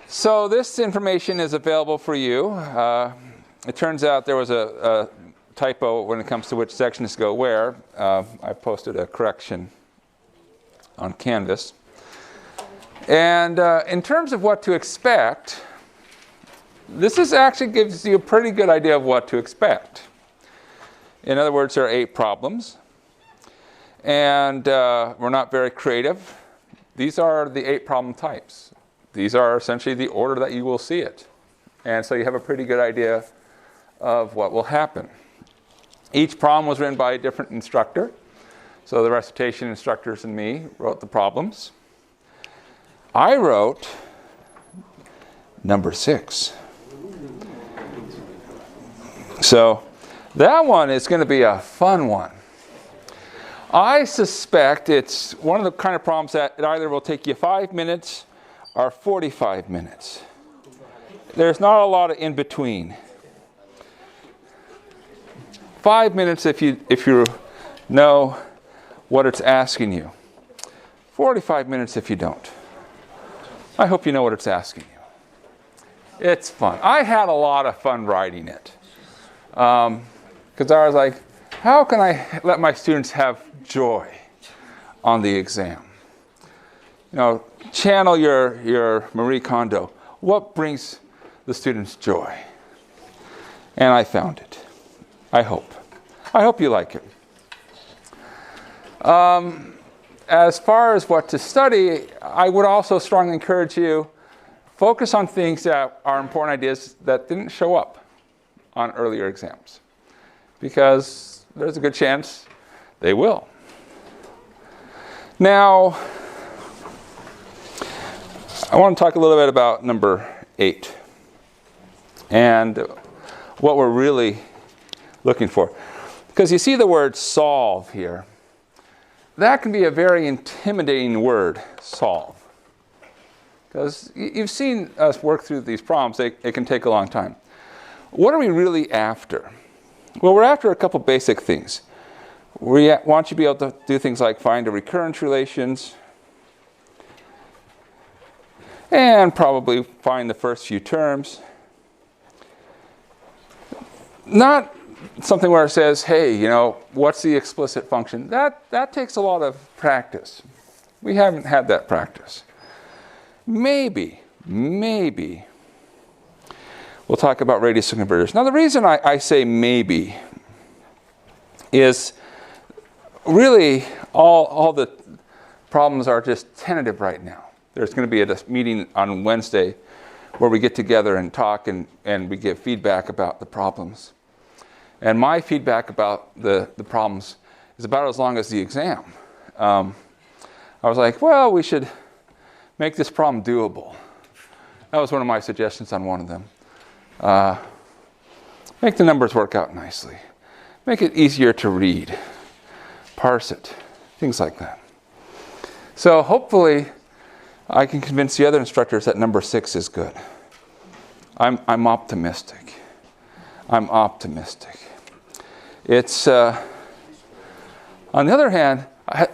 So this information is available for you. It turns out there was a typo when it comes to which sections go where. I posted a correction on Canvas. And in terms of what to expect, this actually gives you a pretty good idea of what to expect. In other words, there are 8 problems. And we're not very creative. These are the 8 problem types. These are essentially the order that you will see it. And so you have a pretty good idea of what will happen. Each problem was written by a different instructor. So the recitation instructors and me wrote the problems. I wrote number 6. So that one is going to be a fun one. I suspect it's one of the kind of problems that it either will take you 5 minutes or 45 minutes. There's not a lot of in between. 5 minutes if you know what it's asking you. 45 minutes if you don't. I hope you know what it's asking you. It's fun. I had a lot of fun writing it. Because I was like, how can I let my students have joy on the exam? You know, channel your Marie Kondo. What brings the students joy? And I found it. I hope. I hope you like it. As far as what to study, I would also strongly encourage you, focus on things that are important ideas that didn't show up on earlier exams. Because there's a good chance they will. Now, I want to talk a little bit about number 8 and what we're really looking for. Because you see the word solve here. That can be a very intimidating word, solve. Because you've seen us work through these problems. It can take a long time. What are we really after? Well, we're after a couple basic things. We want you to be able to do things like find the recurrence relations and probably find the first few terms. Not something where it says, hey, you know, what's the explicit function? That takes a lot of practice. We haven't had that practice. Maybe we'll talk about radius of converters. Now, the reason I say maybe is really all the problems are just tentative right now. There's going to be a meeting on Wednesday where we get together and talk and we give feedback about the problems. And my feedback about the problems is about as long as the exam. I was like, well, we should make this problem doable. That was one of my suggestions on one of them. Make the numbers work out nicely. Make it easier to read. Parse it. Things like that. So hopefully I can convince the other instructors that number 6 is good. I'm optimistic. I'm optimistic. It's, on the other hand,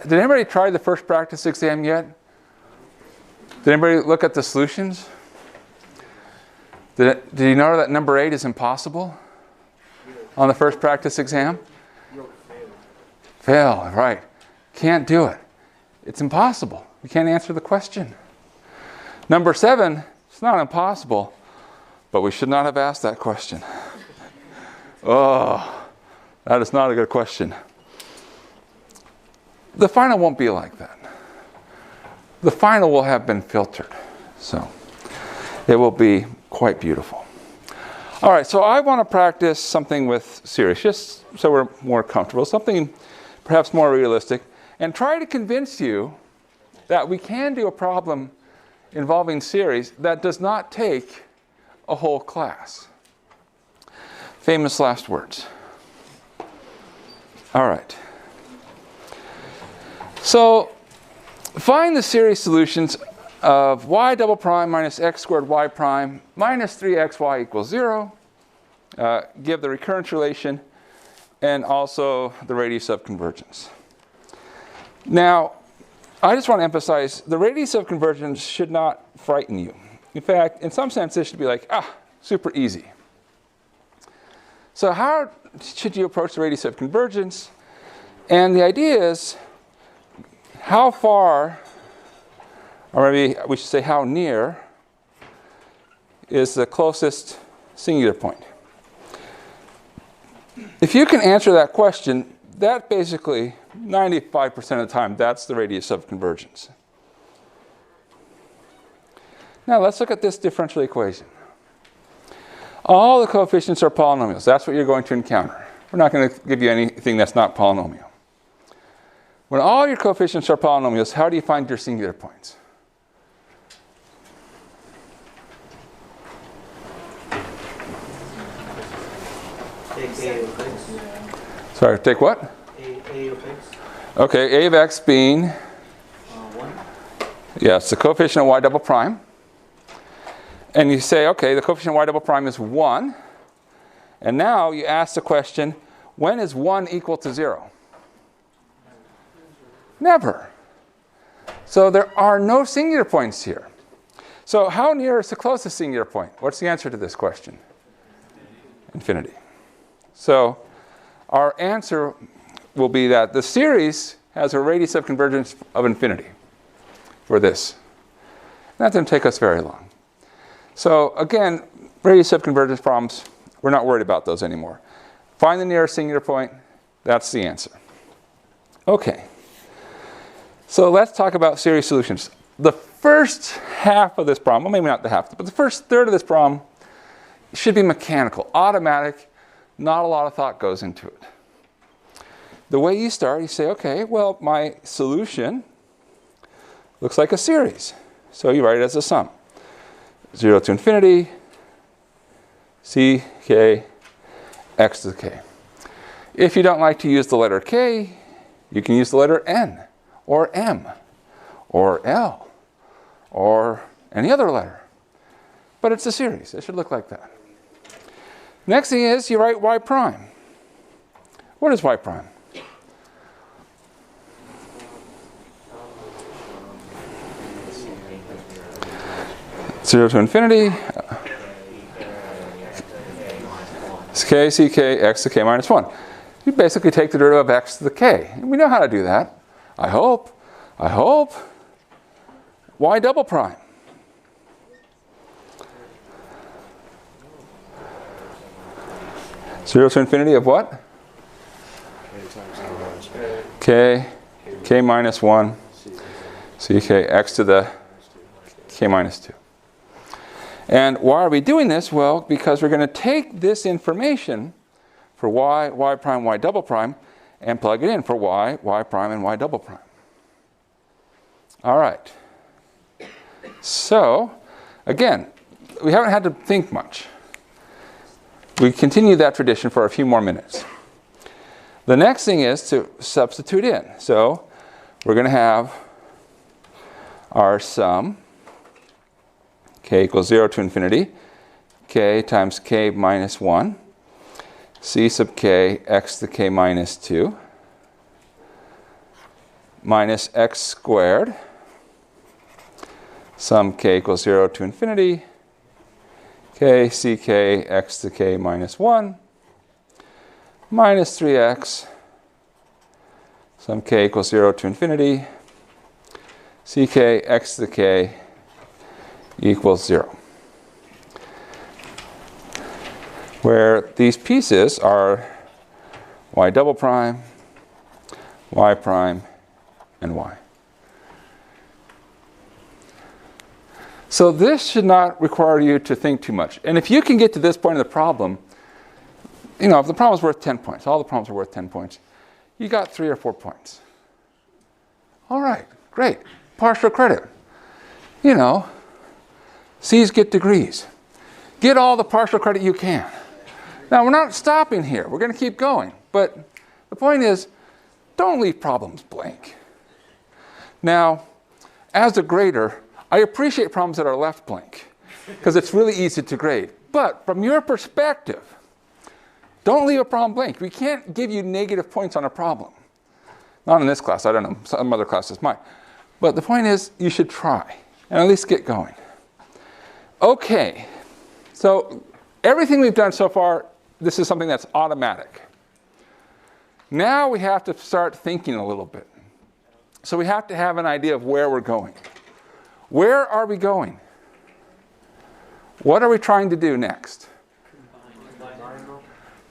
did anybody try the first practice exam yet? Did anybody look at the solutions? Did you know that number 8 is impossible on the first practice exam? Fail, right. Can't do it. It's impossible. You can't answer the question. Number 7, it's not impossible, but we should not have asked that question. Oh, that is not a good question. The final won't be like that. The final will have been filtered. So it will be quite beautiful. All right, so I want to practice something with series, just so we're more comfortable, something perhaps more realistic, and try to convince you that we can do a problem involving series that does not take a whole class. Famous last words. All right. So find the series solutions of y double prime minus x squared y prime minus 3xy equals 0. Give the recurrence relation and also the radius of convergence. Now, I just want to emphasize the radius of convergence should not frighten you. In fact, in some sense, this should be like, super easy. So how should you approach the radius of convergence? And the idea is, how far, or maybe we should say how near, is the closest singular point? If you can answer that question, that basically, 95% of the time, that's the radius of convergence. Now let's look at this differential equation. All the coefficients are polynomials. That's what you're going to encounter. We're not going to give you anything that's not polynomial. When all your coefficients are polynomials, how do you find your singular points? Sorry, take what? A of x. Okay, a of x being? 1. Yes, the coefficient of y double prime. And you say, okay, the coefficient of y double prime is 1. And now you ask the question, when is 1 equal to 0? Never. So there are no singular points here. So how near is the closest singular point? What's the answer to this question? Infinity. So our answer will be that the series has a radius of convergence of infinity for this. That doesn't take us very long. So again, radius of convergence problems, we're not worried about those anymore. Find the nearest singular point, that's the answer. Okay. So let's talk about series solutions. The first half of this problem, well maybe not the half, but the first third of this problem should be mechanical, automatic, not a lot of thought goes into it. The way you start, you say, okay, well, my solution looks like a series. So you write it as a sum. 0 to infinity, c, k, x to the k. If you don't like to use the letter k, you can use the letter n, or m, or l, or any other letter. But it's a series. It should look like that. Next thing is you write y prime. What is y prime? Zero to infinity. K, c, k, x to k minus 1. You basically take the derivative of x to the k. And we know how to do that. I hope. Y double prime. Zero to infinity of what? K minus 1, ck, x to the k minus 2. And why are we doing this? Well, because we're going to take this information for y, y prime, y double prime, and plug it in for y, y prime, and y double prime. All right. So, again, we haven't had to think much. We continue that tradition for a few more minutes. The next thing is to substitute in. So, we're going to have our sum, k equals 0 to infinity, k times k minus 1, c sub k x to the k minus 2, minus x squared, sum k equals 0 to infinity, k ck x to the k minus 1, minus 3x, sum k equals 0 to infinity, ck x to the k equals 0. Where these pieces are y double prime, y prime, and y. So this should not require you to think too much. And if you can get to this point of the problem, you know, if the problem is worth 10 points, all the problems are worth 10 points, you got 3 or 4 points. All right, great. Partial credit. You know, C's get degrees. Get all the partial credit you can. Now, we're not stopping here. We're going to keep going. But the point is, don't leave problems blank. Now, as a grader, I appreciate problems that are left blank because it's really easy to grade. But from your perspective, don't leave a problem blank. We can't give you negative points on a problem. Not in this class. I don't know. Some other classes might. But the point is, you should try and at least get going. Okay, so everything we've done so far, this is something that's automatic. Now we have to start thinking a little bit. So we have to have an idea of where we're going. Where are we going? What are we trying to do next?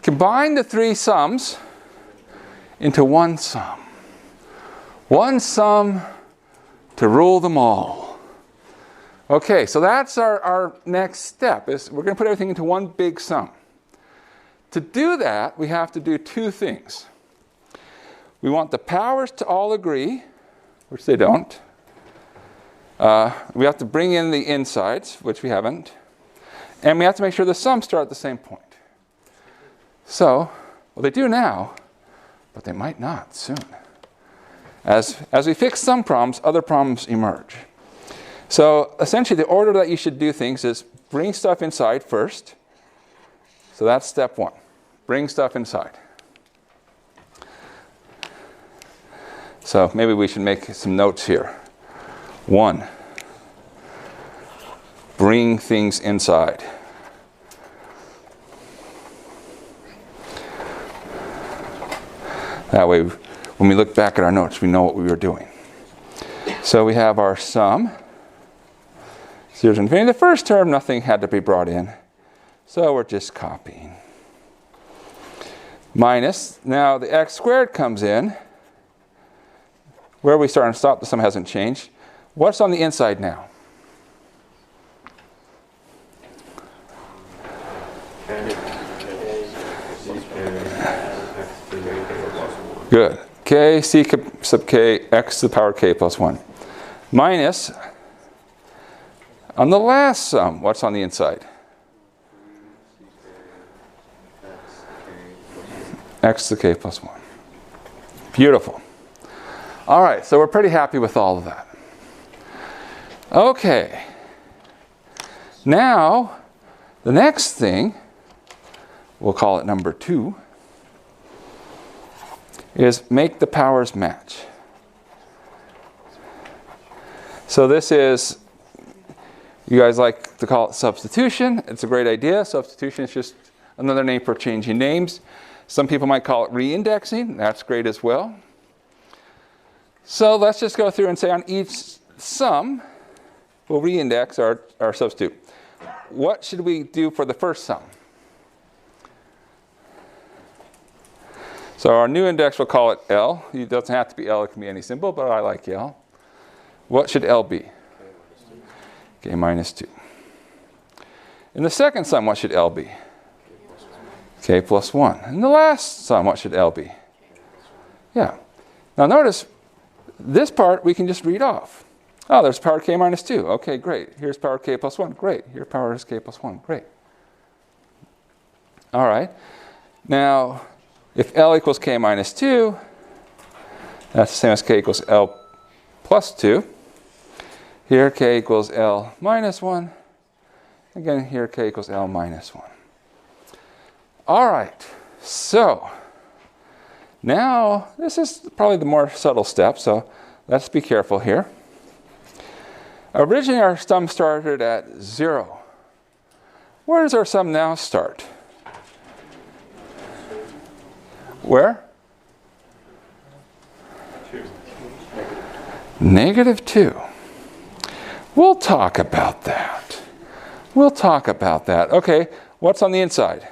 Combine the three sums into one sum. One sum to rule them all. Okay, so that's our next step. Is we're going to put everything into one big sum. To do that, we have to do two things. We want the powers to all agree, which they don't. We have to bring in the insides, which we haven't. And we have to make sure the sums start at the same point. So, well, they do now, but they might not soon. As we fix some problems, other problems emerge. So essentially the order that you should do things is bring stuff inside first. So that's step one. Bring stuff inside. So maybe we should make some notes here. 1. Bring things inside. That way, when we look back at our notes, we know what we were doing. So we have our sum. Zeros and infinity. The first term, nothing had to be brought in. So we're just copying. Minus. Now the x squared comes in. Where we start and stop, the sum hasn't changed. What's on the inside now? Good. K, c sub k, x to the power k plus 1. Minus, on the last sum, what's on the inside? X to the k plus 1. Beautiful. All right, so we're pretty happy with all of that. Okay. Now, the next thing, we'll call it number 2, is make the powers match. So this is, you guys like to call it substitution. It's a great idea. Substitution is just another name for changing names. Some people might call it reindexing. That's great as well. So let's just go through and say on each sum, we'll reindex our substitute. What should we do for the first sum? So our new index, we'll call it L. It doesn't have to be L, it can be any symbol, but I like L. What should L be? K minus 2. In the second sum, what should L be? K plus 1. In the last sum, what should L be? Yeah. Now notice, this part we can just read off. Oh, there's power k minus 2. Okay, great. Here's power k plus 1. Great. Here power is k plus 1. Great. All right. Now, if L equals k minus 2, that's the same as k equals L plus 2. Here k equals L minus 1. Again, here k equals L minus 1. All right. So, now, this is probably the more subtle step, so let's be careful here. Originally, our sum started at 0. Where does our sum now start? Where? -2. We'll talk about that. We'll talk about that. Okay, what's on the inside?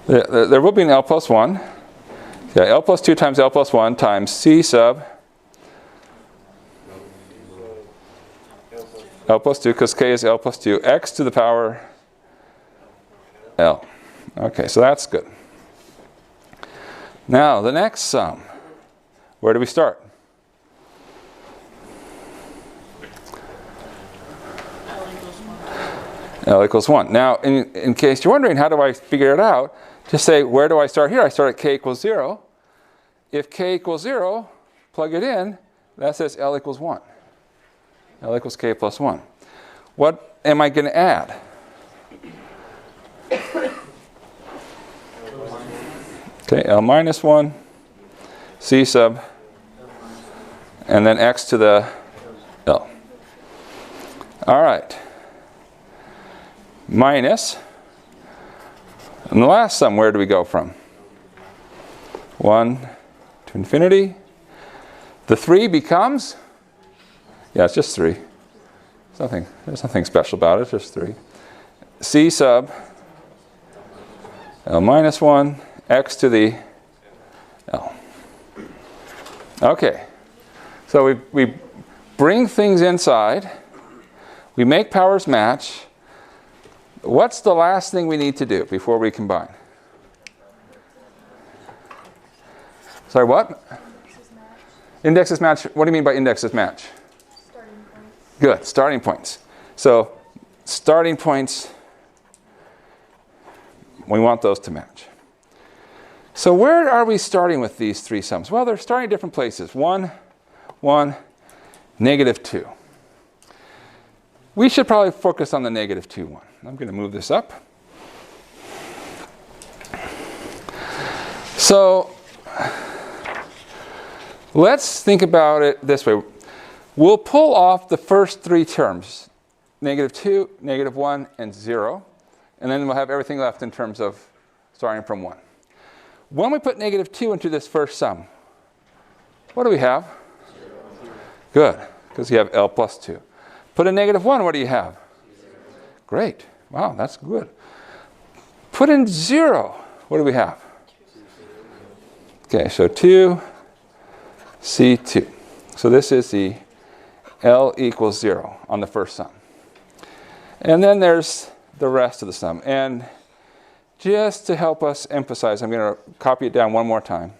There will be an L plus 1. Yeah, L plus 2 times L plus 1 times C sub L plus 2, because K is L plus 2, X to the power L. Okay, so that's good. Now, the next sum. Where do we start? L equals 1. Now, in case you're wondering, how do I figure it out? Just say, where do I start here? I start at k equals 0. If k equals 0, plug it in. That says L equals 1. L equals k plus 1. What am I going to add? Okay, L minus 1, C sub and then x to the L. All right. Minus, and the last sum, where do we go from? 1 to infinity. The 3 becomes, yeah, it's just 3. There's nothing special about it, it's just 3. C sub L minus 1, x to the L. Okay, so we bring things inside, we make powers match. What's the last thing we need to do before we combine? Sorry, what? Indexes match. What do you mean by indexes match? Starting points. Good, starting points. So starting points, we want those to match. So where are we starting with these 3 sums? Well, they're starting at different places. 1, 1, negative 2. We should probably focus on the negative 2 one. I'm going to move this up. So let's think about it this way. We'll pull off the first 3 terms, negative 2, negative 1, and 0. And then we'll have everything left in terms of starting from 1. When we put negative 2 into this first sum, what do we have? 0. Good, because you have L plus 2. Put a negative 1, what do you have? 0. Great. Wow, that's good. Put in 0, what do we have? Okay, so 2, C2. So this is the L equals 0 on the first sum. And then there's the rest of the sum. And just to help us emphasize, I'm going to copy it down one more time.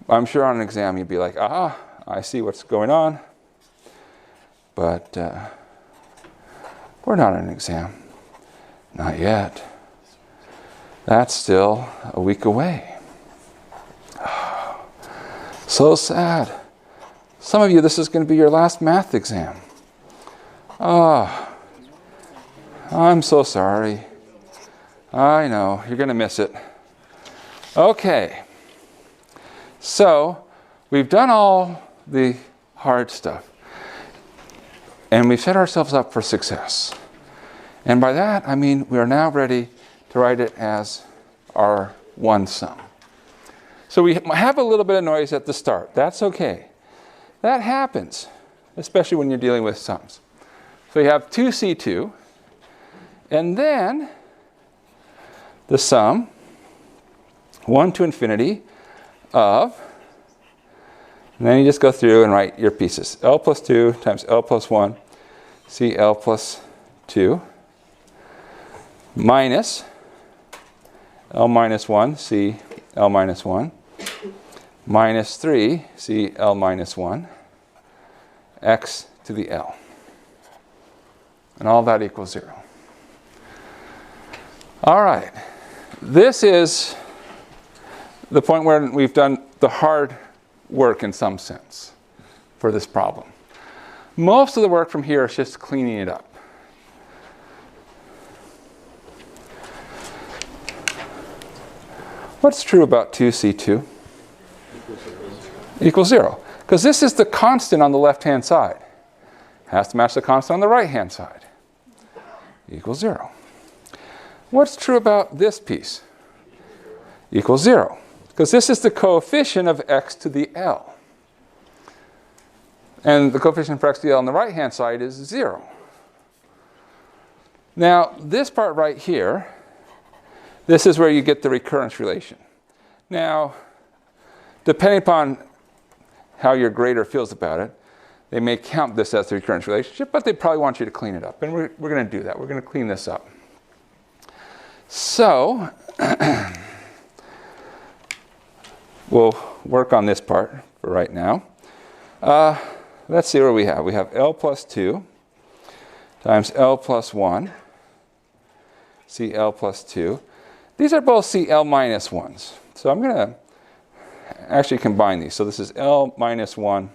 I'm sure on an exam you'd be like, aha, I see what's going on. But we're not on an exam. Not yet. That's still a week away. So sad. Some of you, this is going to be your last math exam. Oh, I'm so sorry. I know, you're going to miss it. Okay. So, we've done all the hard stuff. And we've set ourselves up for success. And by that, I mean we are now ready to write it as our one sum. So we have a little bit of noise at the start. That's okay. That happens, especially when you're dealing with sums. So you have 2C2, and then the sum, 1 to infinity, of, and then you just go through and write your pieces. L plus 2 times L plus 1, CL plus 2, minus L minus 1, CL minus 1, minus 3, CL minus 1, x to the L. And all that equals 0. All right. This is the point where we've done the hard work in some sense for this problem. Most of the work from here is just cleaning it up. What's true about 2C2? Equals 0. Because this is the constant on the left-hand side. Has to match the constant on the right-hand side. Equals 0. What's true about this piece? Equals 0. Because this is the coefficient of x to the L. And the coefficient for x to the L on the right-hand side is 0. Now, this part right here, this is where you get the recurrence relation. Now, depending upon how your grader feels about it, they may count this as the recurrence relationship, but they probably want you to clean it up. And we're going to do that. We're going to clean this up. So, we'll work on this part for right now. Let's see what we have. We have L plus 2 times L plus 1, CL plus 2. These are both CL minus 1s. So I'm going to actually combine these. So this is L minus 1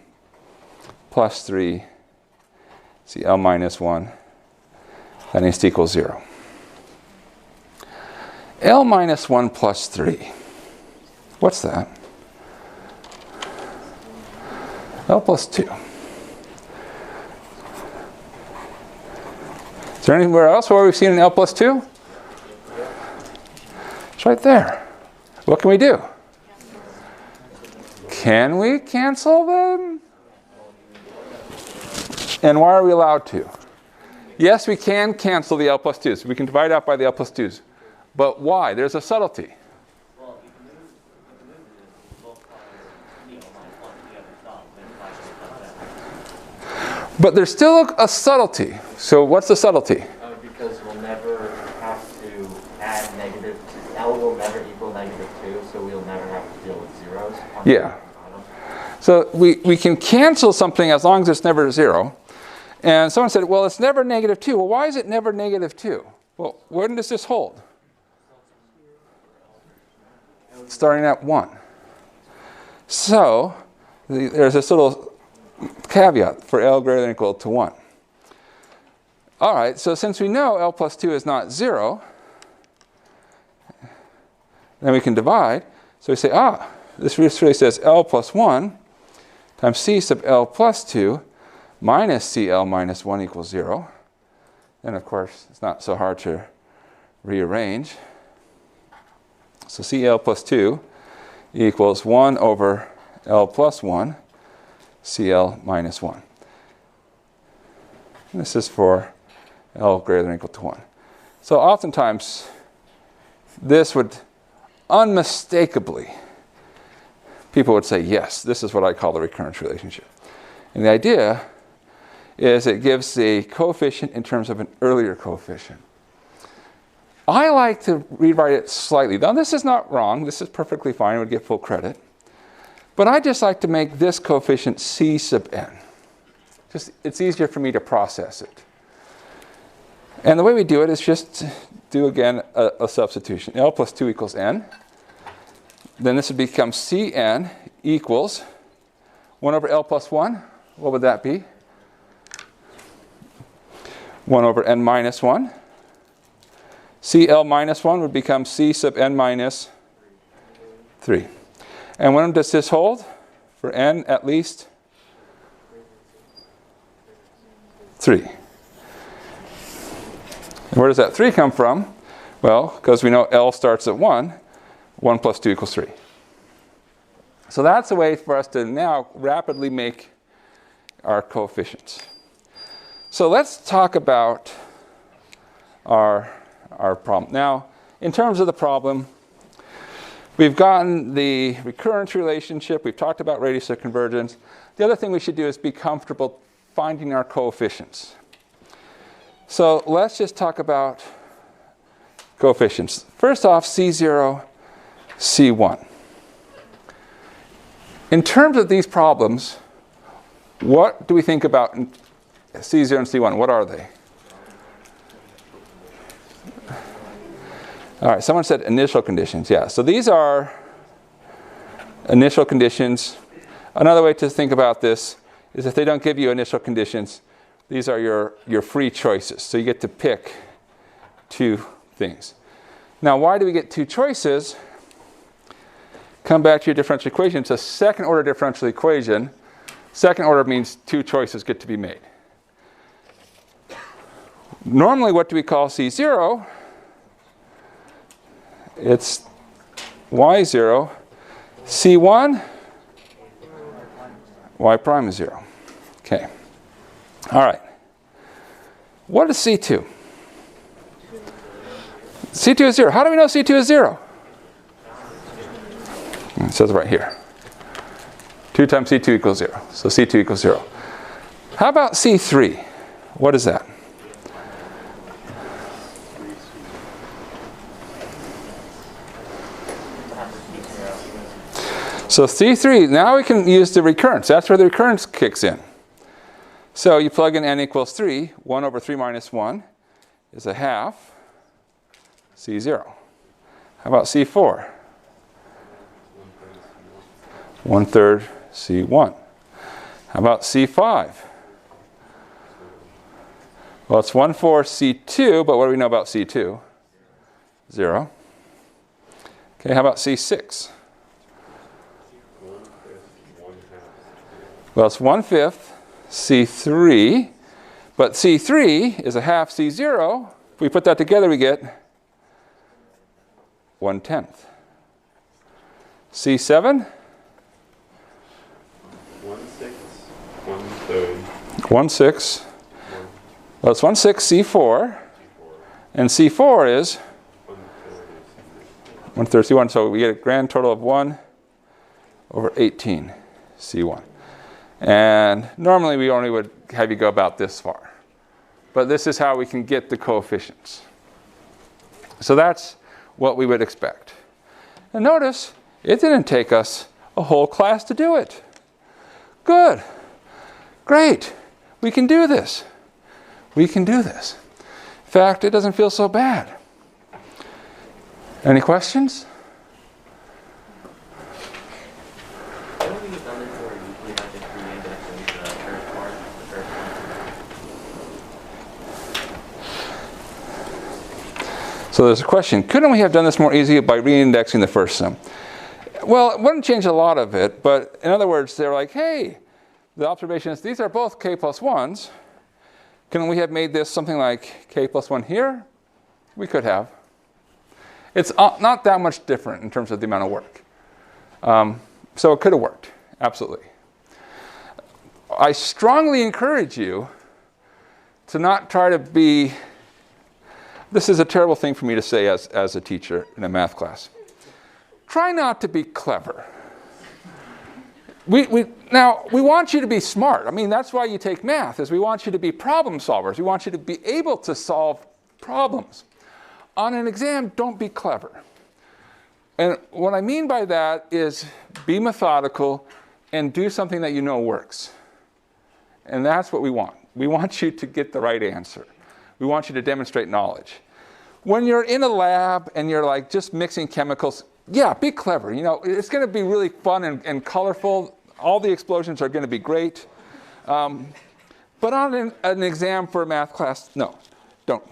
plus 3, CL minus 1. That needs to equal 0. L minus 1 plus 3. What's that? L plus 2. Is there anywhere else where we've seen an L plus 2? It's right there. What can we do? Can we cancel them? And why are we allowed to? Yes, we can cancel the L plus 2s. We can divide out by the L plus 2s. But why? There's a subtlety. But there's still a subtlety. So what's the subtlety? Because we'll never have to add negative to, L will never equal negative 2, so we'll never have to deal with zeros. Yeah. So we can cancel something as long as it's never 0. And someone said, well, it's never negative 2. Well, why is it never negative 2? Well, when does this hold? Starting at 1. So there's this little caveat for L greater than or equal to 1. All right, so since we know L plus 2 is not 0, then we can divide. So we say, this really says L plus 1 times C sub L plus 2 minus CL minus 1 equals 0. And of course, it's not so hard to rearrange. So CL plus 2 equals 1 over L plus 1, CL minus 1. And this is for L greater than or equal to 1. So oftentimes, this would unmistakably, people would say, yes, this is what I call the recurrence relationship. And the idea is it gives the coefficient in terms of an earlier coefficient. I like to rewrite it slightly. Now, this is not wrong. This is perfectly fine. It would get full credit. But I just like to make this coefficient C sub n. It's easier for me to process it. And the way we do it is just do, again, a substitution. L plus 2 equals n. Then this would become Cn equals 1 over L plus 1. What would that be? 1 over n minus 1. CL minus 1 would become C sub n minus 3. And when does this hold? For n at least 3. And where does that 3 come from? Well, because we know L starts at 1, 1 plus 2 equals 3. So that's a way for us to now rapidly make our coefficients. So let's talk about our problem. Now, in terms of the problem, we've gotten the recurrence relationship. We've talked about radius of convergence. The other thing we should do is be comfortable finding our coefficients. So let's just talk about coefficients. First off, C0, C1. In terms of these problems, what do we think about C0 and C1? What are they? All right, someone said initial conditions. Yeah, so these are initial conditions. Another way to think about this is if they don't give you initial conditions, these are your free choices. So you get to pick 2 things. Now, why do we get 2 choices? Come back to your differential equation. It's a second order differential equation. Second order means 2 choices get to be made. Normally, what do we call C0? It's y0. C1, y prime is 0. Okay. All right. What is C2? C2 is 0. How do we know C2 is 0? It says right here. 2 times C2 equals 0. So C2 equals 0. How about C3? What is that? So C3, now we can use the recurrence. That's where the recurrence kicks in. So you plug in n equals 3. 1 over 3 minus 1 is a half C0. How about C4? 1/3 C1. How about C5? Well, it's 1/4 C2, but what do we know about C2? 0. Okay, how about C6? Well, it's 1/5 C3, but C3 is a half C0. If we put that together, we get 1/10. C7? 1/6, 1/3. 1/6. Well, it's 1/6 C4, and C4 is 1/3 C1. So we get a grand total of 1 over 18 C1. And normally we only would have you go about this far. But this is how we can get the coefficients. So that's what we would expect. And notice, it didn't take us a whole class to do it. Good. Great. We can do this. We can do this. In fact, it doesn't feel so bad. Any questions? I don't think it's done this where we have to re-index the first part, the first one. So there's a question. Couldn't we have done this more easily by re-indexing the first sum? Well, it wouldn't change a lot of it, but in other words, they're like, hey, the observation is these are both k plus 1s. Couldn't we have made this something like k plus 1 here? We could have. It's not that much different in terms of the amount of work. So it could have worked, absolutely. I strongly encourage you to not try to be, this is a terrible thing for me to say as a teacher in a math class. Try not to be clever. Now, we want you to be smart. I mean, that's why you take math, is we want you to be problem solvers. We want you to be able to solve problems. On an exam, don't be clever. And what I mean by that is be methodical and do something that you know works. And that's what we want. We want you to get the right answer. We want you to demonstrate knowledge. When you're in a lab and you're like just mixing chemicals, yeah, be clever. You know, it's going to be really fun and colorful. All the explosions are going to be great. But on an exam for a math class, no, don't.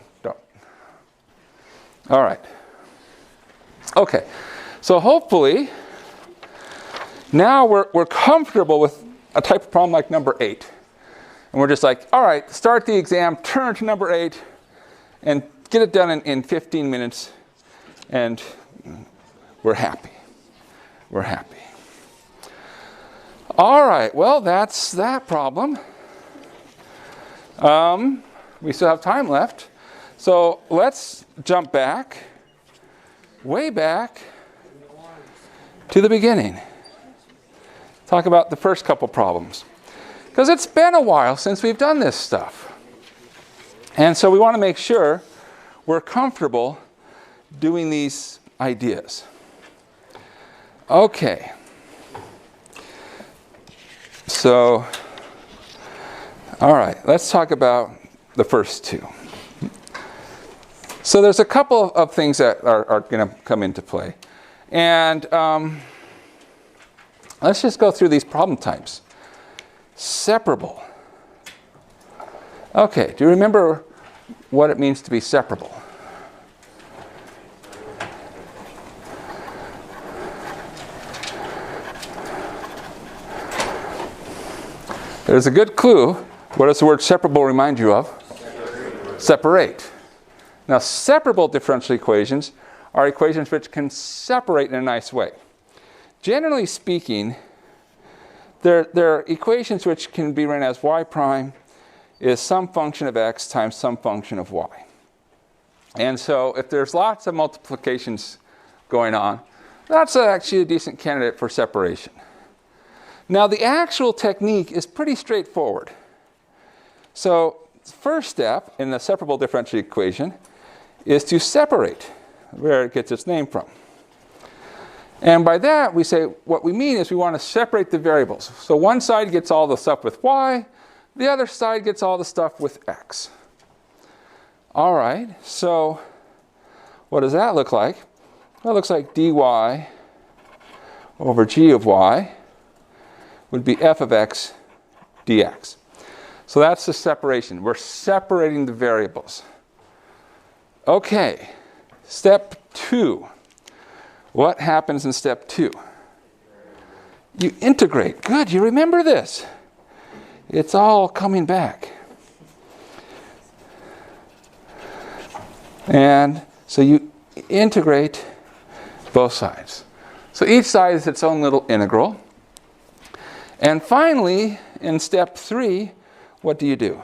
All right. Okay. So hopefully, now we're comfortable with a type of problem like number 8. And we're just like, all right, start the exam, turn to number 8, and get it done in 15 minutes, and we're happy. We're happy. All right, well, that's that problem. We still have time left. So let's jump back, way back, to the beginning. Talk about the first couple problems. Because it's been a while since we've done this stuff. And so we want to make sure we're comfortable doing these ideas. Okay. So, all right, let's talk about the first two. So there's a couple of things that are going to come into play. And let's just go through these problem types. Separable. Okay, do you remember what it means to be separable? There's a good clue. What does the word separable remind you of? Separate. Now, separable differential equations are equations which can separate in a nice way. Generally speaking, they're equations which can be written as y prime is some function of x times some function of y. And so if there's lots of multiplications going on, that's actually a decent candidate for separation. Now, the actual technique is pretty straightforward. So first step in the separable differential equation is to separate, where it gets its name from. And by that, we say what we mean is we want to separate the variables. So one side gets all the stuff with y, the other side gets all the stuff with x. All right, so what does that look like? Well, it looks like dy over g of y would be f of x dx. So that's the separation. We're separating the variables. Okay, step 2. What happens in step 2? You integrate. Good, you remember this. It's all coming back. And so you integrate both sides. So each side is its own little integral. And finally, in step 3, what do you do?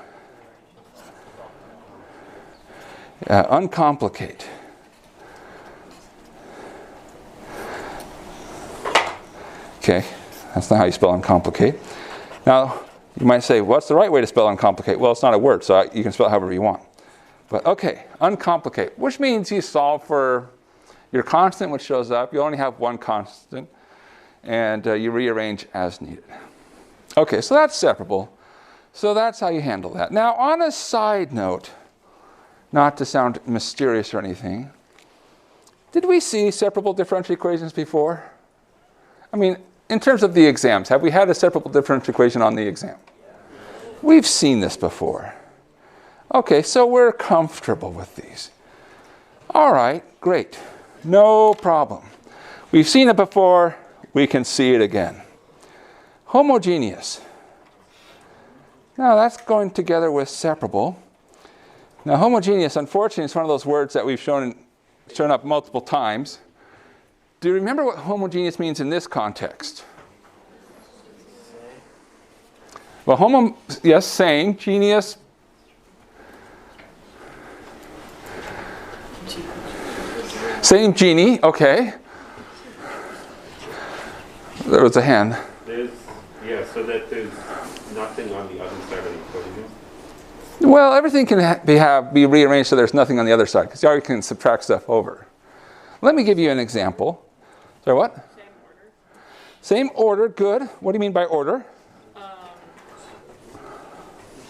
Uncomplicate. Okay, that's not how you spell uncomplicate. Now, you might say, what's the right way to spell uncomplicate? Well, it's not a word, so you can spell it however you want. But okay, uncomplicate, which means you solve for your constant, which shows up. You only have one constant, and you rearrange as needed. Okay, so that's separable. So that's how you handle that. Now, on a side note, not to sound mysterious or anything, did we see separable differential equations before? I mean, in terms of the exams, have we had a separable differential equation on the exam? We've seen this before. Okay, so we're comfortable with these. All right, great. No problem. We've seen it before. We can see it again. Homogeneous. Now, that's going together with separable. Now, homogeneous, unfortunately, is one of those words that we've shown up multiple times. Do you remember what homogeneous means in this context? Well, yes, same. Genius. Same genie, okay. There was a hand. So that there's nothing on the other side of the equation. Well, everything can be rearranged so there's nothing on the other side, because you already can subtract stuff over. Let me give you an example. Sorry, what? Same order. Same order, good. What do you mean by order?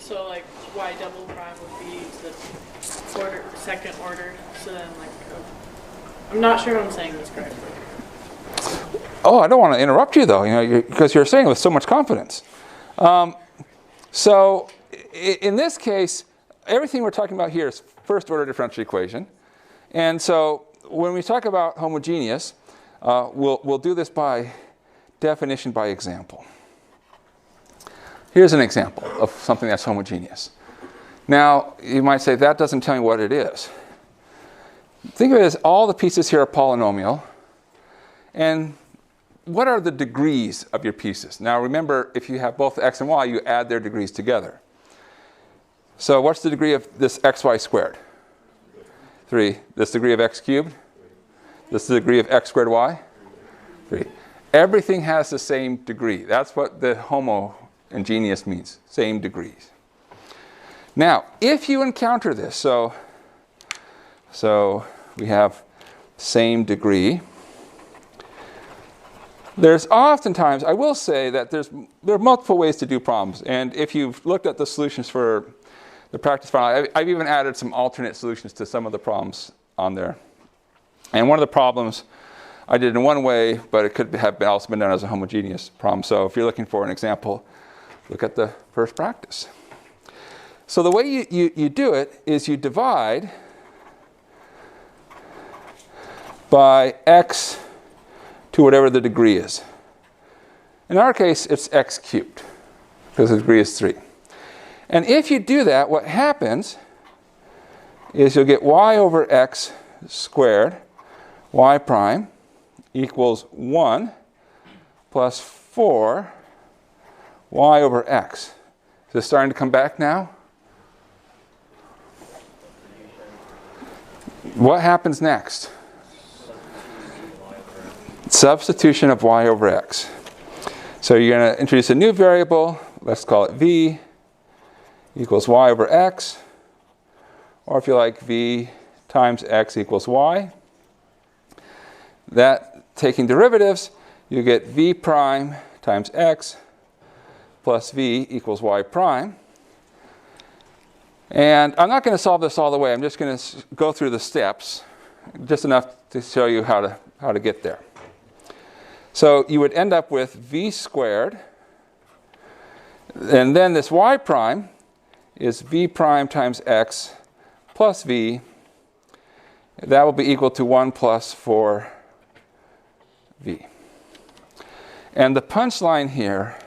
So like y double prime would be the second order. So then like, I'm not sure if I'm saying this correctly. Oh, I don't want to interrupt you though, because you're saying it with so much confidence. So in this case, everything we're talking about here is first order differential equation. And so when we talk about homogeneous, we'll do this by definition by example. Here's an example of something that's homogeneous. Now, you might say, that doesn't tell me what it is. Think of it as all the pieces here are polynomial. And what are the degrees of your pieces? Now, remember, if you have both x and y, you add their degrees together. So what's the degree of this xy squared? 3. This degree of x cubed? This is the degree of x squared y? 3. Everything has the same degree. That's what the homogeneous means, same degrees. Now, if you encounter this, so we have same degree. There's oftentimes, I will say that there are multiple ways to do problems. And if you've looked at the solutions for the practice problem, I've even added some alternate solutions to some of the problems on there. And one of the problems I did in one way, but it could have also been done as a homogeneous problem. So if you're looking for an example, look at the first practice. So the way you do it is you divide by x to whatever the degree is. In our case, it's x cubed, because the degree is 3. And if you do that, what happens is you'll get y over x squared, y prime, equals 1 plus 4 y over x. Is this starting to come back now? What happens next? Substitution of y over x. So you're going to introduce a new variable. Let's call it v equals y over x. Or if you like, v times x equals y. That, taking derivatives, you get v prime times x plus v equals y prime. And I'm not going to solve this all the way. I'm just going to go through the steps, just enough to show you how to get there. So you would end up with v squared, and then this y prime is v prime times x plus v. That will be equal to 1 plus 4v. And the punchline here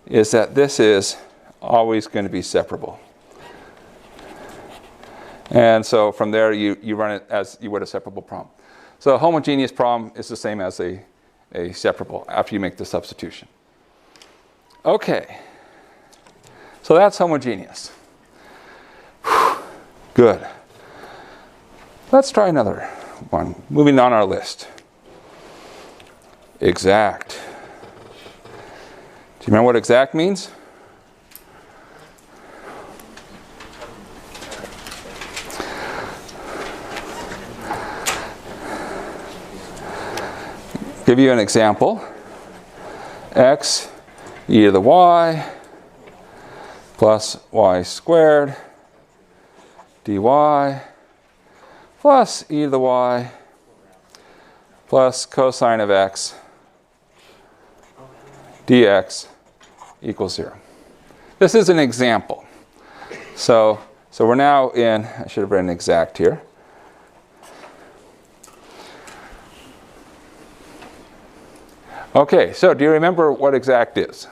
is that this is always going to be separable. And so from there, you run it as you would a separable problem. So a homogeneous problem is the same as a separable after you make the substitution. Okay. So that's homogeneous. Whew. Good. Let's try another one. Moving on our list. Exact. Do you remember what exact means? Give you an example. X e to the y plus y squared dy plus e to the y plus cosine of x dx equals 0. This is an example. So we're now in, I should have written exact here. Okay, so do you remember what exact is?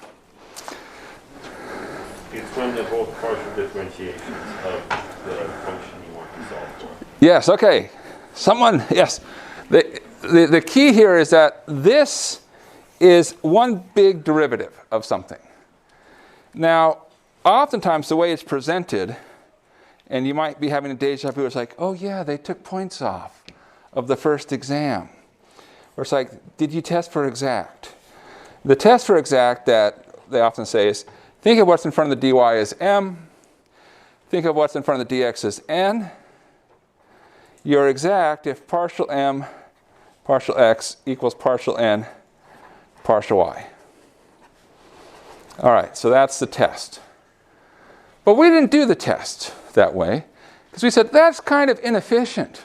It's when the both partial differentiations of the function you want to solve for. Yes, okay. Yes. The key here is that this is one big derivative of something. Now, oftentimes the way it's presented, and you might be having a deja vu, it's like, oh yeah, they took points off of the first exam. Or it's like, did you test for exact? The test for exact that they often say is, think of what's in front of the dy as m, think of what's in front of the dx as n. You're exact if partial m, partial x equals partial n, partial y. All right, so that's the test. But we didn't do the test that way, because we said that's kind of inefficient.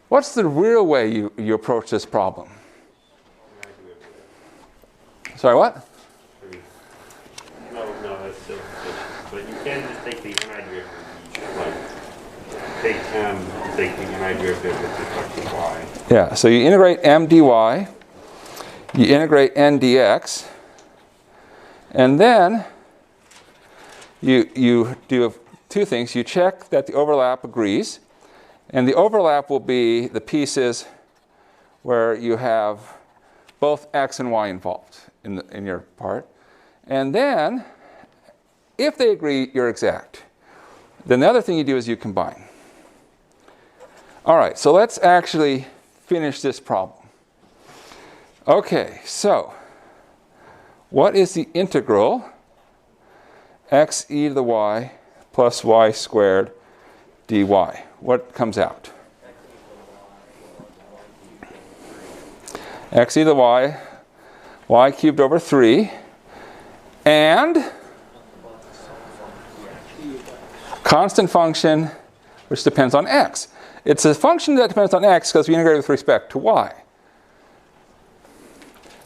What's the real way you approach this problem? Sorry, what? No, that's still sufficient. But you can't just take the ni derivative, like take m, take the ni derivative with respect to y. Yeah, so you integrate m dy, you integrate n dx, and then you do two things. You check that the overlap agrees, and the overlap will be the pieces where you have both x and y involved in your part. And then, if they agree, you're exact. Then the other thing you do is you combine. All right, so let's actually finish this problem. Okay, so what is the integral x e to the y plus y squared dy? What comes out? X e to the y, y cubed over 3, and constant function which depends on x. It's a function that depends on x because we integrate with respect to y.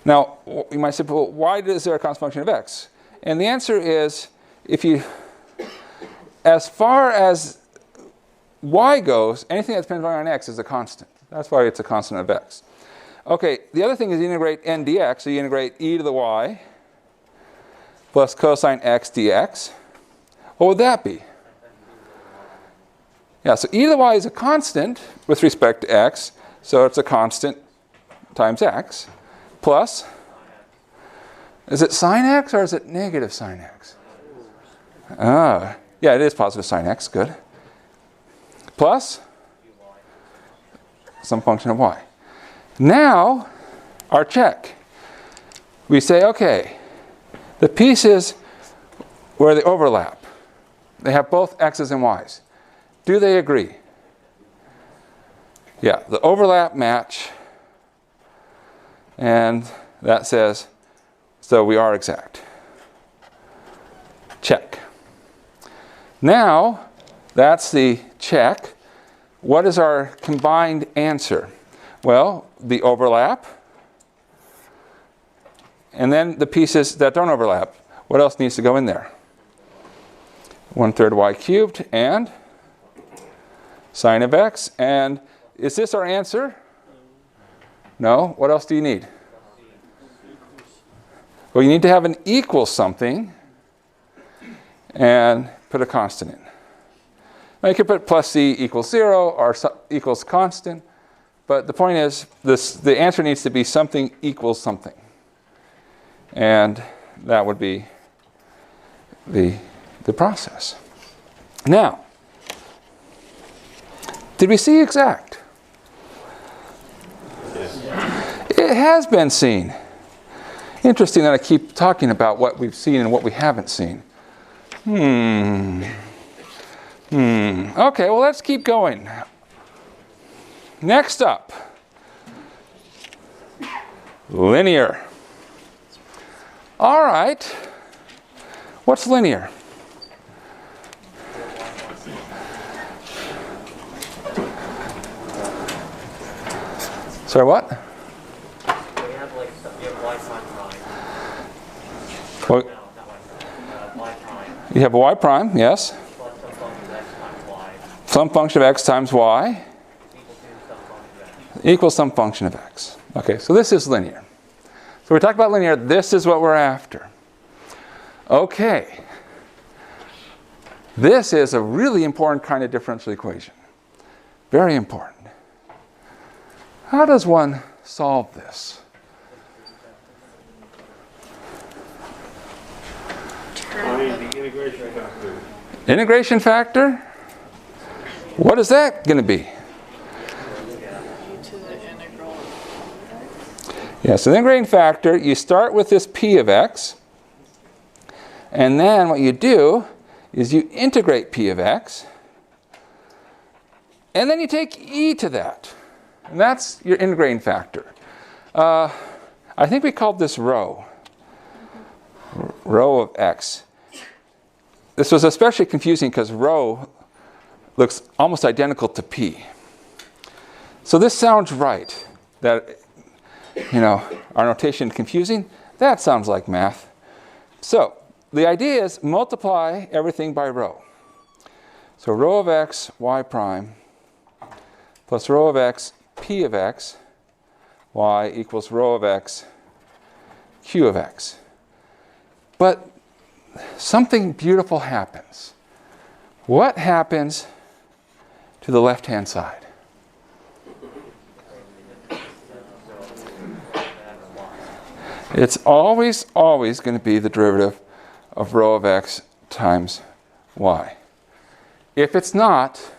Now, you might say, well, why is there a constant function of x? And the answer is, as far as y goes, anything that depends on x is a constant. That's why it's a constant of x. Okay, the other thing is you integrate n dx, so you integrate e to the y plus cosine x dx. What would that be? Yeah, so e to the y is a constant with respect to x, so it's a constant times x, plus, is it sine x or is it negative sine x? Ah, yeah, it is positive sine x, good. Plus some function of y. Now, our check. We say, okay, the pieces where they overlap, they have both x's and y's. Do they agree? Yeah, the overlap match, and that says, so we are exact. Check. Now, that's the check. What is our combined answer? Well, the overlap, and then the pieces that don't overlap. What else needs to go in there? 1/3 y cubed and sine of x. And is this our answer? No. What else do you need? Well, you need to have an equal something and put a constant in. Now you could put plus c equals 0 or equals constant, but the point is the answer needs to be something equals something. And that would be the process. Now, did we see exact? It has been seen. Interesting that I keep talking about what we've seen and what we haven't seen. Okay, well, let's keep going. Next up, linear. All right. What's linear? Sorry, what? You have like you have y prime prime. Well, No, not y prime. Y prime you have y prime, yes. plus some function of x times y Some function of x times y equals some function of x. equals some function of x. Okay, so this is linear. So we talked about linear. This is what we're after. Okay. This is a really important kind of differential equation. Very important. How does one solve this? Find the integration factor. Integration factor? What is that going to be? E to the integral. Yes, an integrating factor, you start with this p of x, and then what you do is you integrate p of x, and then you take e to that. And that's your integrating factor. I think we called this rho of x. This was especially confusing because rho looks almost identical to p. So this sounds right, that, our notation confusing. That sounds like math. So the idea is multiply everything by rho. So rho of x, y prime, plus rho of x, p of x, y equals rho of x, q of x. But something beautiful happens. What happens to the left-hand side? It's always going to be the derivative of rho of x times y. If it's not,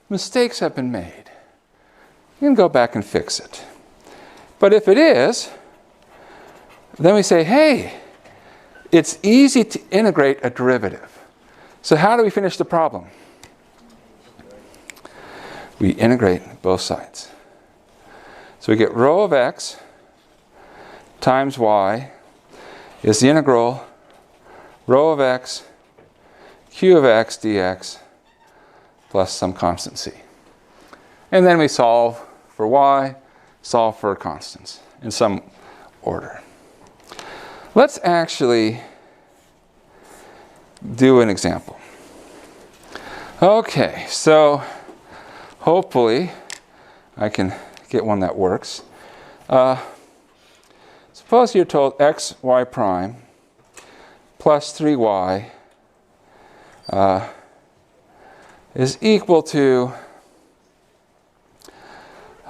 mistakes have been made. You can go back and fix it. But if it is, then we say, hey, it's easy to integrate a derivative. So how do we finish the problem? We integrate both sides. So we get rho of x times y is the integral rho of x, q of x dx plus some constant c. And then we solve for y, solve for constants in some order. Let's actually do an example. Okay, so hopefully I can get one that works. Suppose you're told x, y prime plus 3y is equal to,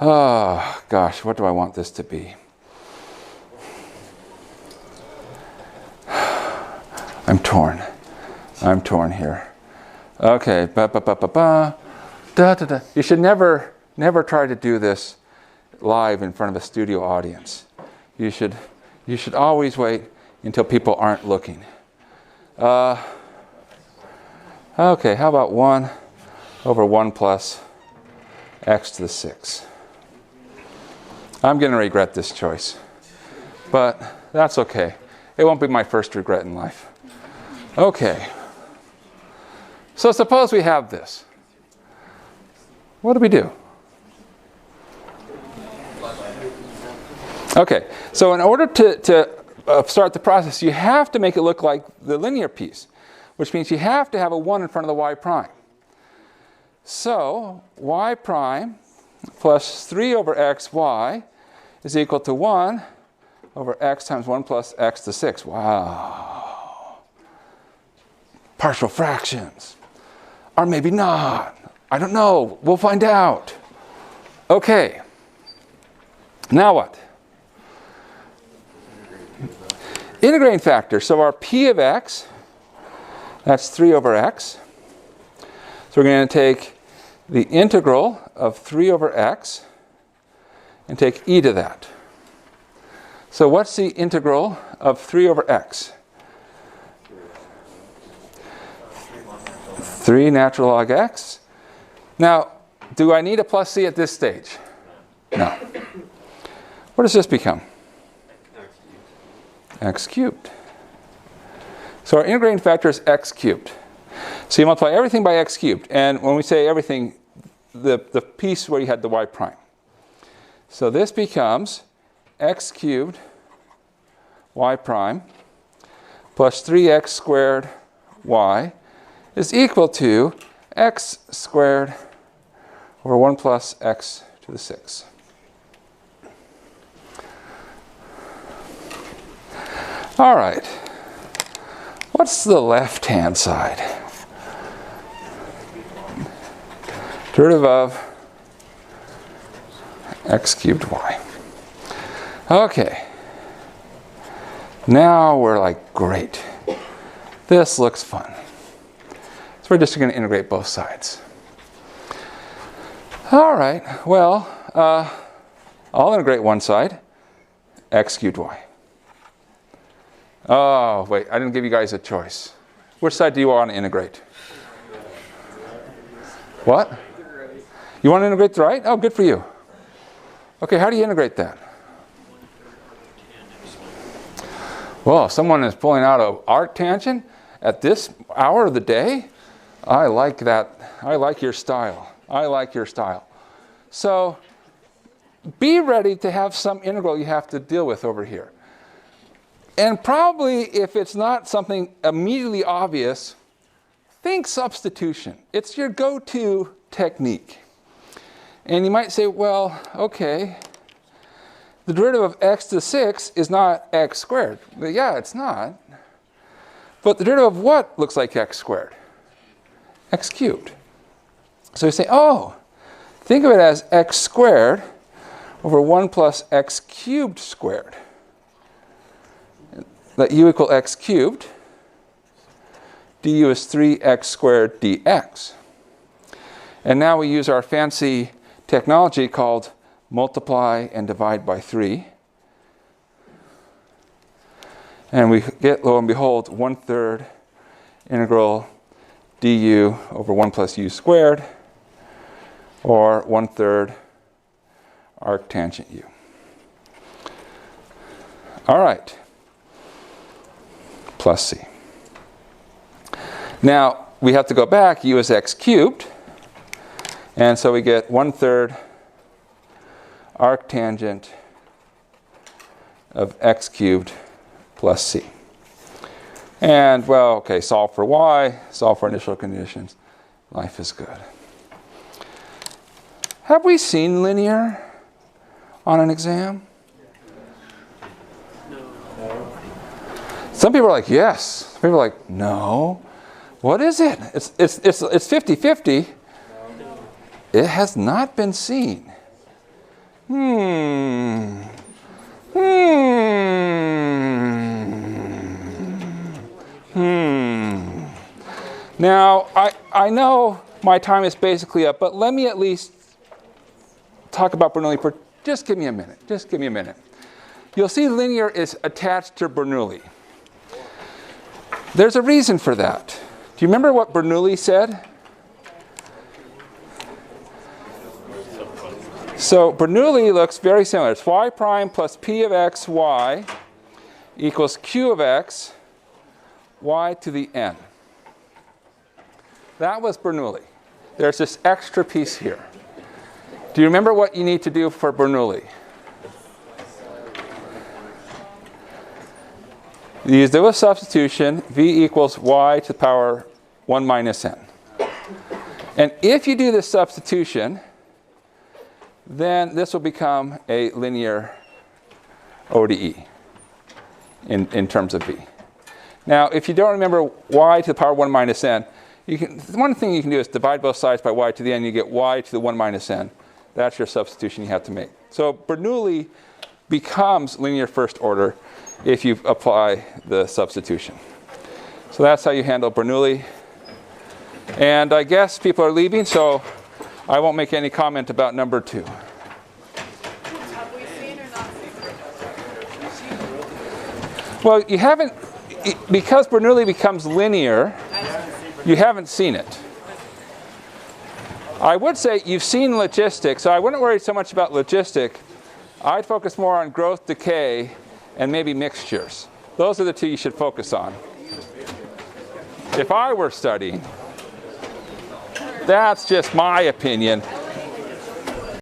oh gosh, what do I want this to be? I'm torn here. Okay, You should never try to do this live in front of a studio audience. You should always wait until people aren't looking. Okay, how about 1 over 1 plus x to the 6? I'm going to regret this choice, but that's okay. It won't be my first regret in life. Okay. So suppose we have this. What do we do? Okay, so in order to start the process, you have to make it look like the linear piece, which means you have to have a 1 in front of the y prime. So y prime plus 3 over xy is equal to 1 over x times 1 plus x to the 6. Wow. Partial fractions. Or maybe not. I don't know. We'll find out. Okay. Now what? Integrating factor. So our p of x, that's 3 over x. So we're going to take the integral of 3 over x and take e to that. So what's the integral of 3 over x? 3 natural log x. Now, do I need a plus c at this stage? No. What does this become? X cubed. So our integrating factor is x cubed. So you multiply everything by x cubed. And when we say everything, the piece where you had the y prime. So this becomes x cubed y prime plus 3x squared y is equal to x squared over 1 plus x to the 6. All right. What's the left-hand side? Derivative of x cubed y. Okay. Now we're like, great. This looks fun. So we're just going to integrate both sides. All right. Well, I'll integrate one side, x cubed y. Oh, wait. I didn't give you guys a choice. Which side do you want to integrate? What? You want to integrate the right? Oh, good for you. Okay, how do you integrate that? Well, if someone is pulling out an arctangent at this hour of the day, I like that. I like your style. I like your style. So be ready to have some integral you have to deal with over here. And probably if it's not something immediately obvious, think substitution. It's your go-to technique. And you might say, well, okay, the derivative of x to the 6 is not x squared. But yeah, it's not. But the derivative of what looks like x squared? X cubed. So you say, oh, think of it as x squared over 1 plus x cubed squared. Let u equal x cubed. du is 3x squared dx. And now we use our fancy technology called multiply and divide by 3. And we get, lo and behold, 1/3 integral du over 1 plus u squared, or 1/3 arctangent u. All right. Plus c. Now, we have to go back. U is x cubed. And so we get 1/3 arctangent of x cubed plus c. And, well, okay, solve for y, solve for initial conditions. Life is good. Have we seen linear on an exam? Some people are like, yes. Some people are like, no. What is it? It's 50-50. It has not been seen. Now, I know my time is basically up, but let me at least talk about Bernoulli for just give me a minute. Just give me a minute. You'll see linear is attached to Bernoulli. There's a reason for that. Do you remember what Bernoulli said? So Bernoulli looks very similar. It's y prime plus p of x y equals q of x y to the n. That was Bernoulli. There's this extra piece here. Do you remember what you need to do for Bernoulli? You use double substitution, v equals y to the power 1 minus n. And if you do this substitution, then this will become a linear ODE. in terms of v. Now, if you don't remember y to the power 1 minus n, one thing you can do is divide both sides by y to the n. You get y to the 1 minus n. That's your substitution you have to make. So Bernoulli becomes linear first order if you apply the substitution. So that's how you handle Bernoulli. And I guess people are leaving, so I won't make any comment about number 2. Have we seen or not seen? Well, you haven't, because Bernoulli becomes linear, you haven't seen it. I would say you've seen logistic, so I wouldn't worry so much about logistic. I'd focus more on growth, decay, and maybe mixtures. Those are the two you should focus on. If I were studying, that's just my opinion.